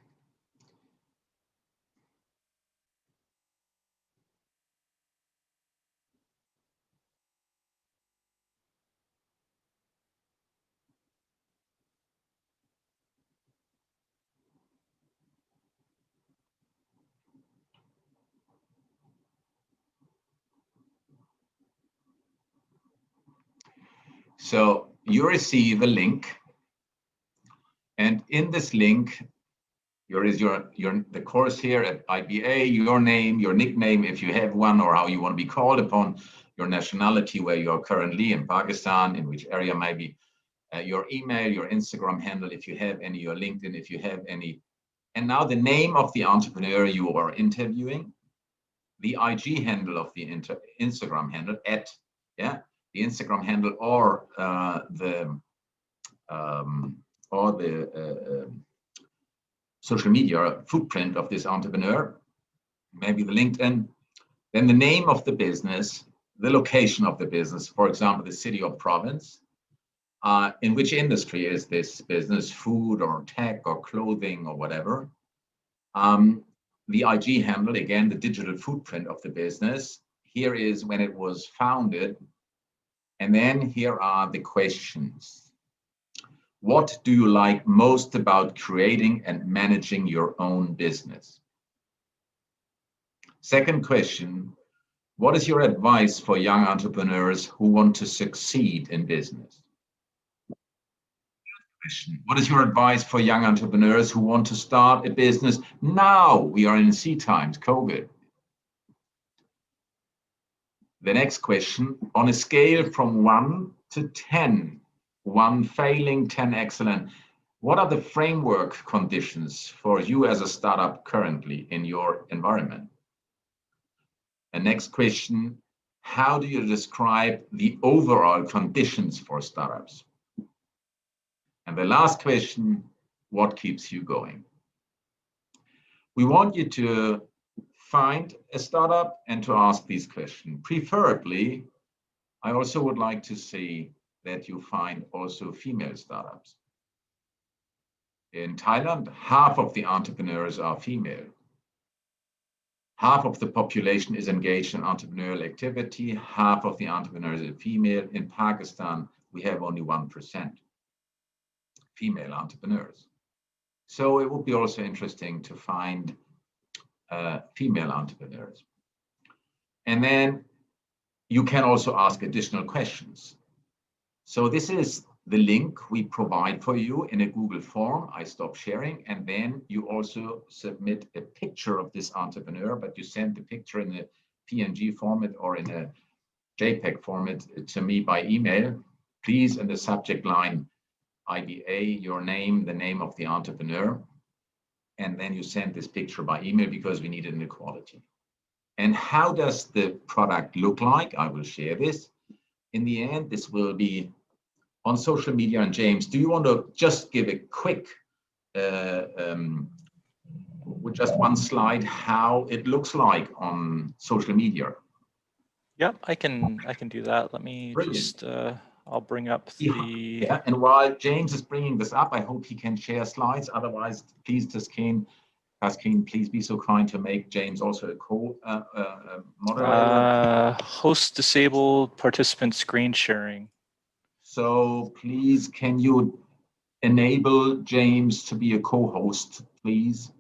[SPEAKER 1] So you receive a link, and in this link, there is the course here at IBA, your name, your nickname, if you have one, or how you want to be called upon, your nationality, where you are currently in Pakistan, in which area maybe, your email, your Instagram handle, if you have any, your LinkedIn, if you have any, and now the name of the entrepreneur you are interviewing, the IG handle of the Instagram handle the Instagram handle, or the social media footprint of this entrepreneur, maybe the LinkedIn, then the name of the business, the location of the business, for example, the city or province, in which industry is this business, food or tech or clothing or whatever. The IG handle, again, the digital footprint of the business. Here is when it was founded. And then here are the questions. What do you like most about creating and managing your own business? Second question, what is your advice for young entrepreneurs who want to succeed in business? Question, what is your advice for young entrepreneurs who want to start a business now? We are in C times, COVID. The next question, on a scale from 1 to 10, 1 failing, 10 excellent, what are the framework conditions for you as a startup currently in your environment? The next question, how do you describe the overall conditions for startups? And the last question, what keeps you going? We want you to find a startup and to ask these questions. Preferably, I also would like to see that you find also female startups. In Thailand, half of the entrepreneurs are female. Half of the population is engaged in entrepreneurial activity. Half of the entrepreneurs are female. In Pakistan, we have only 1% female entrepreneurs. So it would be also interesting to find female entrepreneurs. And then you can also ask additional questions. So this is the link we provide for you in a Google form. I stop sharing, and then you also submit a picture of this entrepreneur, but you send the picture in a PNG format or in a JPEG format to me by email. Please, in the subject line, IBA, your name, the name of the entrepreneur, and then you send this picture by email because we need it in quality. And how does the product look like? I will share this. In the end, this will be on social media. And James, do you want to just give a quick, with just one slide, how it looks like on social media?
[SPEAKER 2] Yep, I can do that. Let me
[SPEAKER 1] Brilliant.
[SPEAKER 2] just, I'll bring up the...
[SPEAKER 1] Yeah, and while James is bringing this up, I hope he can share slides. Otherwise, please, Taskeen, please be so kind to make James also a co-moderator.
[SPEAKER 2] Host disabled participant screen sharing.
[SPEAKER 1] So please, can you enable James to be a co-host, please?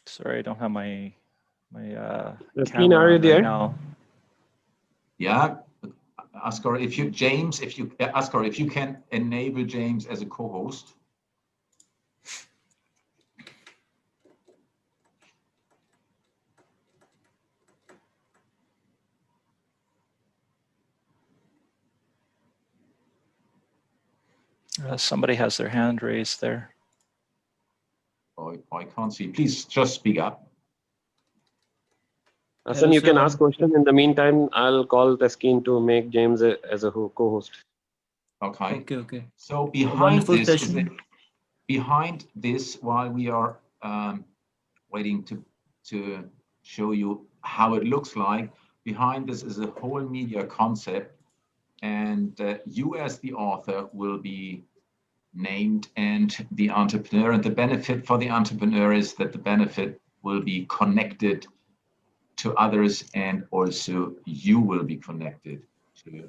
[SPEAKER 2] Sorry, I don't have my camera
[SPEAKER 3] are you
[SPEAKER 2] on
[SPEAKER 3] there?
[SPEAKER 2] right now.
[SPEAKER 1] Yeah, Askar, if you Askar, if you can enable James as a co-host.
[SPEAKER 2] Somebody has their hand raised there.
[SPEAKER 1] Oh, I can't see. Please just speak up.
[SPEAKER 3] Hassan, you can ask question. In the meantime, I'll call Taskeen to make James as a co-host.
[SPEAKER 1] Okay.
[SPEAKER 3] Okay.
[SPEAKER 1] So behind
[SPEAKER 3] wonderful
[SPEAKER 1] this,
[SPEAKER 3] session.
[SPEAKER 1] behind this, while we are waiting to show you how it looks like, behind this is a whole media concept, and you as the author will be named and the entrepreneur, and the benefit for the entrepreneur is that the benefit will be connected to others, and also you will be connected to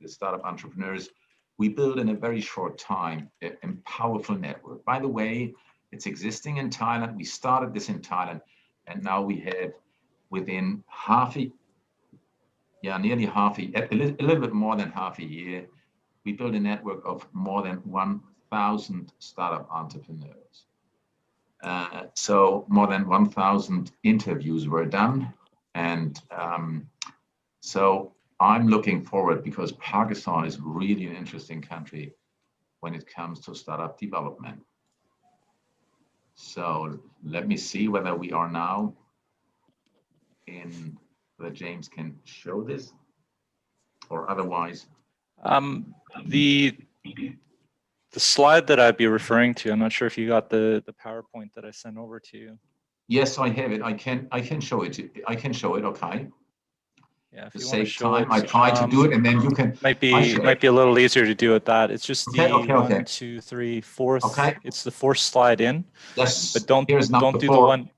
[SPEAKER 1] the startup entrepreneurs. We build in a very short time a powerful network. By the way, it's existing in Thailand. We started this in Thailand, and now we have within nearly a little bit more than half a year, we built a network of more than 1,000 startup entrepreneurs. So more than 1,000 interviews were done. And so I'm looking forward, because Pakistan is really an interesting country when it comes to startup development. So let me see whether we are now in, whether James can show this, or otherwise.
[SPEAKER 2] The slide that I'd be referring to, I'm not sure if you got the PowerPoint that I sent over to you.
[SPEAKER 1] Yes, I have it. I can show it. I can show it. Okay.
[SPEAKER 2] Yeah, if
[SPEAKER 1] To
[SPEAKER 2] you want to
[SPEAKER 1] save
[SPEAKER 2] show
[SPEAKER 1] time,
[SPEAKER 2] it,
[SPEAKER 1] I try to do it, and then you can.
[SPEAKER 2] Might be a little easier to do it that. It's just
[SPEAKER 1] Okay,
[SPEAKER 2] the
[SPEAKER 1] okay.
[SPEAKER 2] 1, 2, 3, 4th.
[SPEAKER 1] Okay.
[SPEAKER 2] It's the 4th slide in.
[SPEAKER 1] Yes.
[SPEAKER 2] But don't
[SPEAKER 1] Here's number
[SPEAKER 2] do
[SPEAKER 1] 4.
[SPEAKER 2] the one.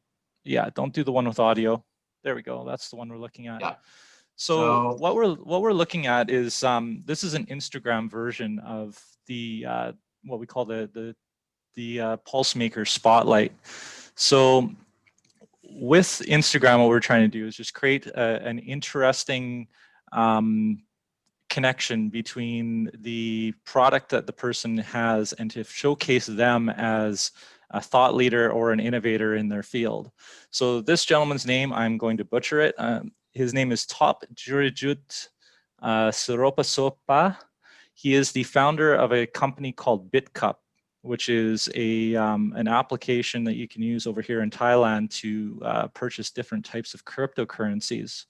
[SPEAKER 2] Yeah, don't do the one with audio. There we go. That's the one we're looking at.
[SPEAKER 1] Yeah.
[SPEAKER 2] So what we're looking at is this is an Instagram version of the what we call the Pulse Maker Spotlight. So with Instagram, what we're trying to do is just create an interesting connection between the product that the person has and to showcase them as a thought leader or an innovator in their field. So this gentleman's name, I'm going to butcher it. His name is Top Jurijut Siropa Sopa. He is the founder of a company called BitCup. which is an application that you can use over here in Thailand to purchase different types of cryptocurrencies.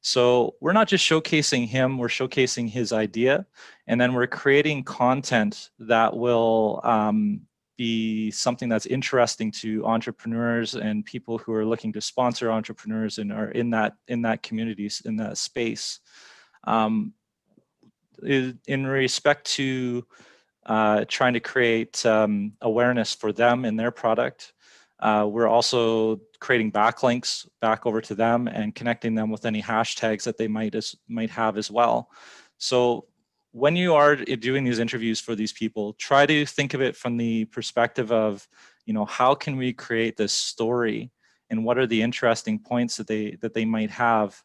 [SPEAKER 2] So we're not just showcasing him, we're showcasing his idea, and then we're creating content that will be something that's interesting to entrepreneurs and people who are looking to sponsor entrepreneurs and are in that community, in that space. In respect to trying to create awareness for them and their product, we're also creating backlinks back over to them and connecting them with any hashtags that they might have as well. So when you are doing these interviews for these people, try to think of it from the perspective of, how can we create this story and what are the interesting points that they might have,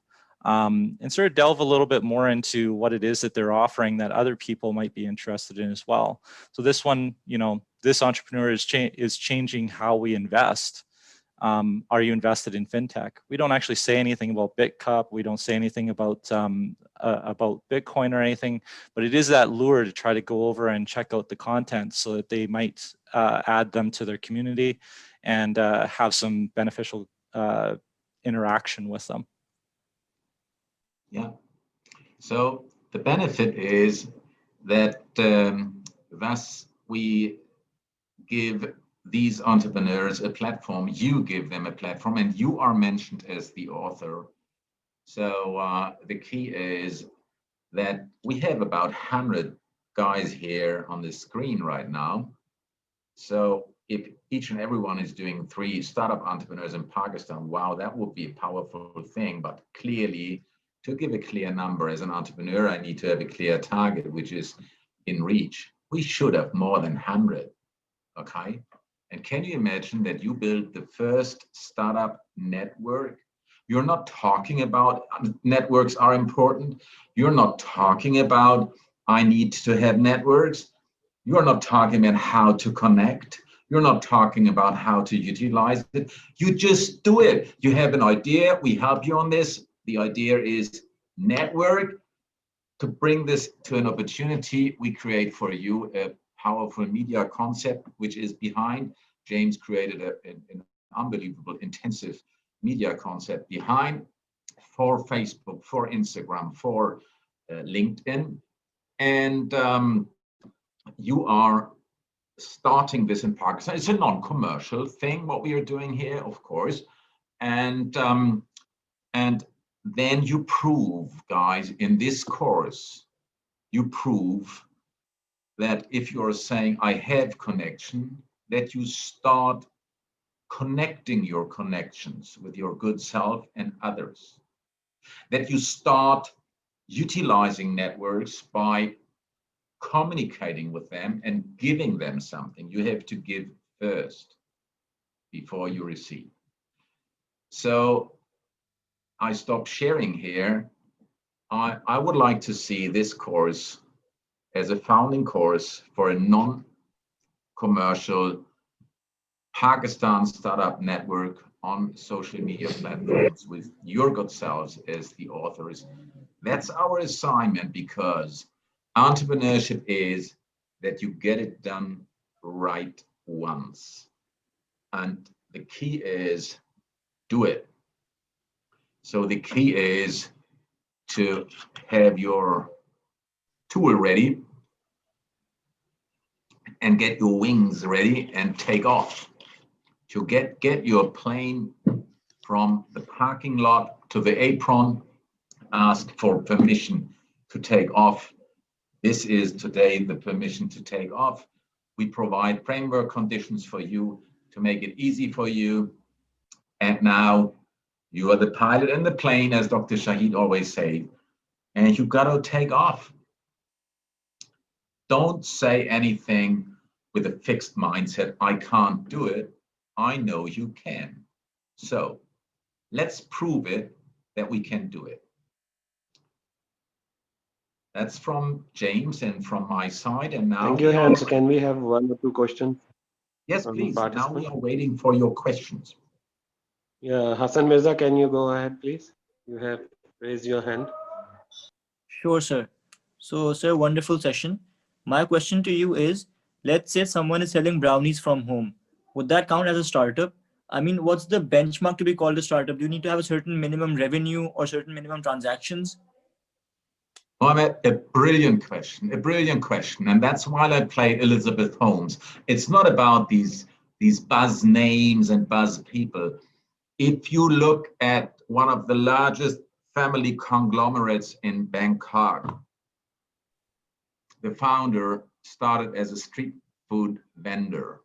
[SPEAKER 2] and sort of delve a little bit more into what it is that they're offering that other people might be interested in as well. So this one, this entrepreneur is changing how we invest. Are you invested in fintech? We don't actually say anything about BitCup. We don't say anything about Bitcoin or anything, but it is that lure to try to go over and check out the content so that they might add them to their community and have some beneficial interaction with them.
[SPEAKER 1] Yeah. So the benefit is that thus we give these entrepreneurs a platform, you give them a platform, and you are mentioned as the author. So the key is that we have about 100 guys here on the screen right now. So if each and everyone is doing 3 startup entrepreneurs in Pakistan, wow, that would be a powerful thing. But clearly, to give a clear number as an entrepreneur, I need to have a clear target, which is in reach. We should have more than 100, okay? And can you imagine that you build the first startup network? You're not talking about networks are important. You're not talking about I need to have networks. You're not talking about how to connect. You're not talking about how to utilize it. You just do it. You have an idea. We help you on this. The idea is network. To bring this to an opportunity, we create for you a powerful media concept, which is behind. James created an unbelievable intensive media concept behind for Facebook, for Instagram, for LinkedIn. And you are starting this in Pakistan. It's a non-commercial thing, what we are doing here, of course. And then you prove, guys, in this course, you prove that if you're saying, I have connection, that you start connecting your connections with your good self and others. That you start utilizing networks by communicating with them and giving them something. You have to give first before you receive. So I stop sharing here. I would like to see this course as a founding course for a non-commercial Pakistan startup network on social media platforms with your good selves as the authors. That's our assignment, because entrepreneurship is that you get it done right once. And the key is do it. So the key is to have your tool ready and get your wings ready and take off. To get your plane from the parking lot to the apron, ask for permission to take off. This is today the permission to take off. We provide framework conditions for you to make it easy for you. And now you are the pilot in the plane, as Dr. Shahid always says, and you got to take off. Don't say anything with a fixed mindset, I can't do it. I know you can. So let's prove it that we can do it. That's from James and from my side. And now
[SPEAKER 3] Thank you, Hans. Can we have 1 or 2 questions?
[SPEAKER 1] Yes, please. Now we are waiting for your questions.
[SPEAKER 3] Yeah, Hassan Mirza, can you go ahead, please? You have raised your hand.
[SPEAKER 4] Sure, sir. So, sir, wonderful session. My question to you is, Let's say someone is selling brownies from home. Would that count as a startup? I mean, what's the benchmark to be called a startup? Do you need to have a certain minimum revenue or certain minimum transactions?
[SPEAKER 1] Mohammed, a brilliant question. And that's why I play Elizabeth Holmes. It's not about these buzz names and buzz people. If you look at one of the largest family conglomerates in Bangkok, the founder started as a street food vendor.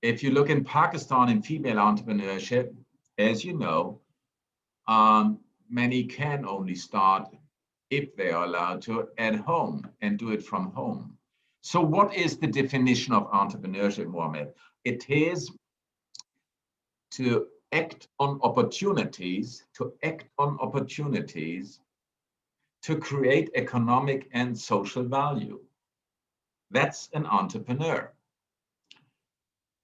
[SPEAKER 1] If you look in Pakistan in female entrepreneurship, as you know, many can only start, if they are allowed to, at home and do it from home. So what is the definition of entrepreneurship, Mohammed? It is to act on opportunities, to create economic and social value. That's an entrepreneur.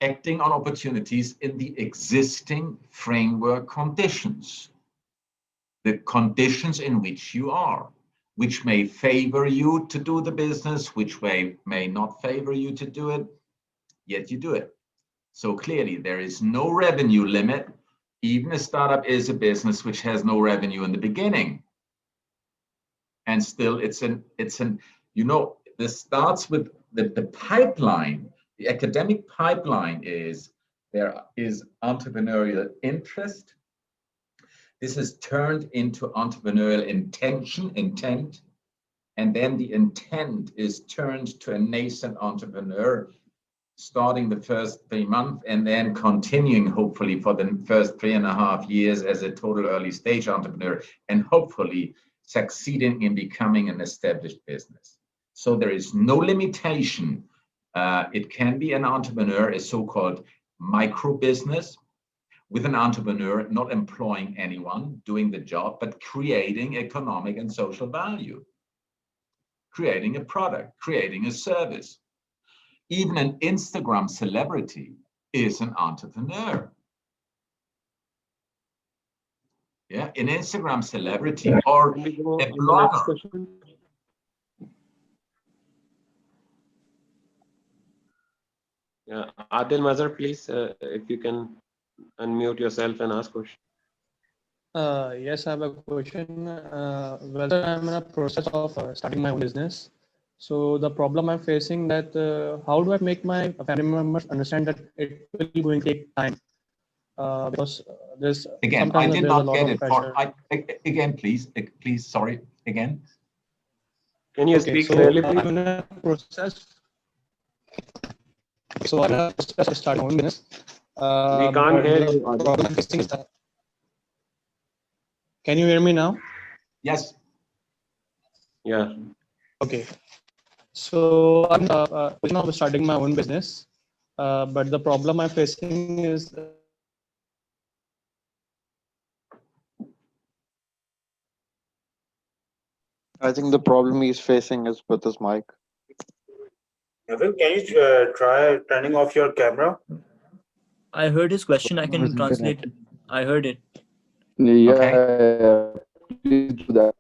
[SPEAKER 1] Acting on opportunities in the existing framework conditions, the conditions in which you are, which may favor you to do the business, which may not favor you to do it, yet you do it. So clearly there is no revenue limit. Even a startup is a business which has no revenue in the beginning. And still this starts with the pipeline. The academic pipeline is there is entrepreneurial interest. This is turned into entrepreneurial intent, and then the intent is turned to a nascent entrepreneur, starting the first 3 months and then continuing hopefully for the first 3.5 years as a total early stage entrepreneur, and hopefully succeeding in becoming an established business. So there is no limitation. It can be an entrepreneur, a so-called micro business, with an entrepreneur not employing anyone, doing the job, but creating economic and social value, creating a product, creating a service. Even an Instagram celebrity is an entrepreneur. Yeah, an Instagram celebrity or a blogger.
[SPEAKER 3] Yeah, Adil Mazhar, please, if you can unmute yourself and ask question.
[SPEAKER 7] Yes, I have a question. Whether I'm in a process of starting my own business. So the problem I'm facing that how do I make my family members understand that it will going to take time? Because there's
[SPEAKER 1] again, I did not get it. Again, please, sorry, again.
[SPEAKER 3] Can you speak clearly, please?
[SPEAKER 7] I'm in a process. So I'm in a process of starting my own business.
[SPEAKER 3] We can't hear you.
[SPEAKER 7] Problem I'm facing is that. Can you hear me now?
[SPEAKER 1] Yes.
[SPEAKER 3] Yeah.
[SPEAKER 7] Okay. So I'm now starting my own business, but the problem I'm facing is
[SPEAKER 6] I think the problem he's facing is with his mic.
[SPEAKER 27] Can you try turning off your camera?
[SPEAKER 4] I heard his question. I can translate. I heard it.
[SPEAKER 8] Yeah,
[SPEAKER 1] okay.
[SPEAKER 8] Please do that.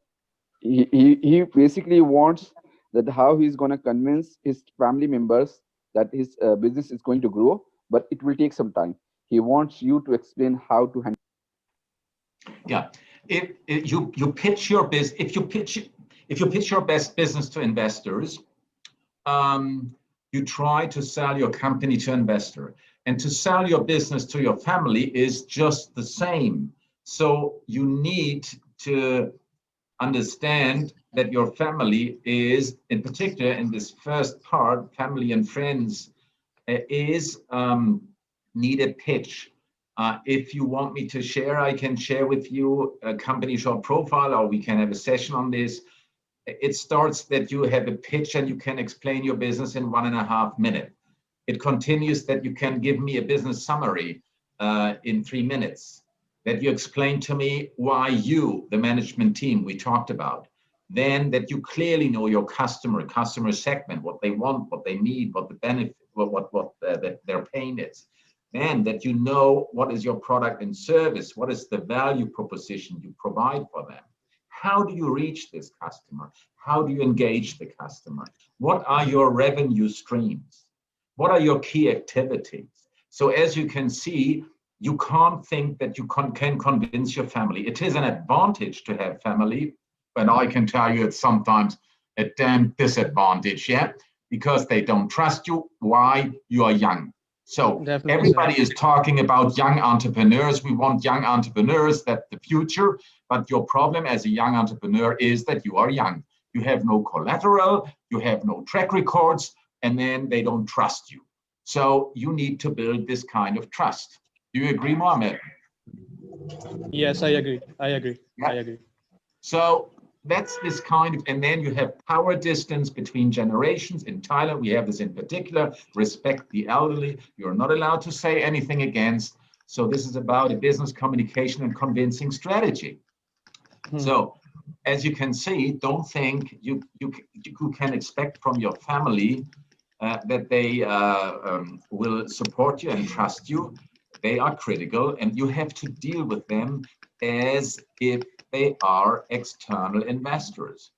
[SPEAKER 8] He basically wants that how he's going to convince his family members that his business is going to grow, but it will take some time. He wants you to explain how to handle.
[SPEAKER 1] Yeah, if you pitch your business, if you pitch your best business to investors, you try to sell your company to investor, and to sell your business to your family is just the same. So you need to understand that your family is, in particular in this first part, family and friends, is need a pitch. If you want me to share, I can share with you a company short profile, or we can have a session on this. It starts that you have a pitch and you can explain your business in 1.5 minutes. It continues that you can give me a business summary in 3 minutes, that you explain to me why you, the management team we talked about, then that you clearly know your customer segment, what they want, what they need, what the benefit, what their pain is. Then that you know what is your product and service, what is the value proposition you provide for them, how do you reach this customer? How do you engage the customer? What are your revenue streams? What are your key activities? So as you can see, you can't think that you can convince your family. It is an advantage to have family, but I can tell you it's sometimes a damn disadvantage, yeah? Because they don't trust you. Why? You are young. So
[SPEAKER 7] Definitely,
[SPEAKER 1] everybody
[SPEAKER 7] sir.
[SPEAKER 1] is talking about young entrepreneurs. We want young entrepreneurs, that's the future. But your problem as a young entrepreneur is that you are young. You have no collateral, you have no track records, and then they don't trust you. So you need to build this kind of trust. Do you agree, Mohammed?
[SPEAKER 7] Yes, I agree. I agree.
[SPEAKER 1] Yeah.
[SPEAKER 7] I agree.
[SPEAKER 1] So that's this kind of, and then you have power distance between generations. In Thailand, we have this in particular, respect the elderly. You're not allowed to say anything against. So this is about a business communication and convincing strategy. So as you can see, don't think you can expect from your family that they will support you and trust you. They are critical, and you have to deal with them as if they are external investors.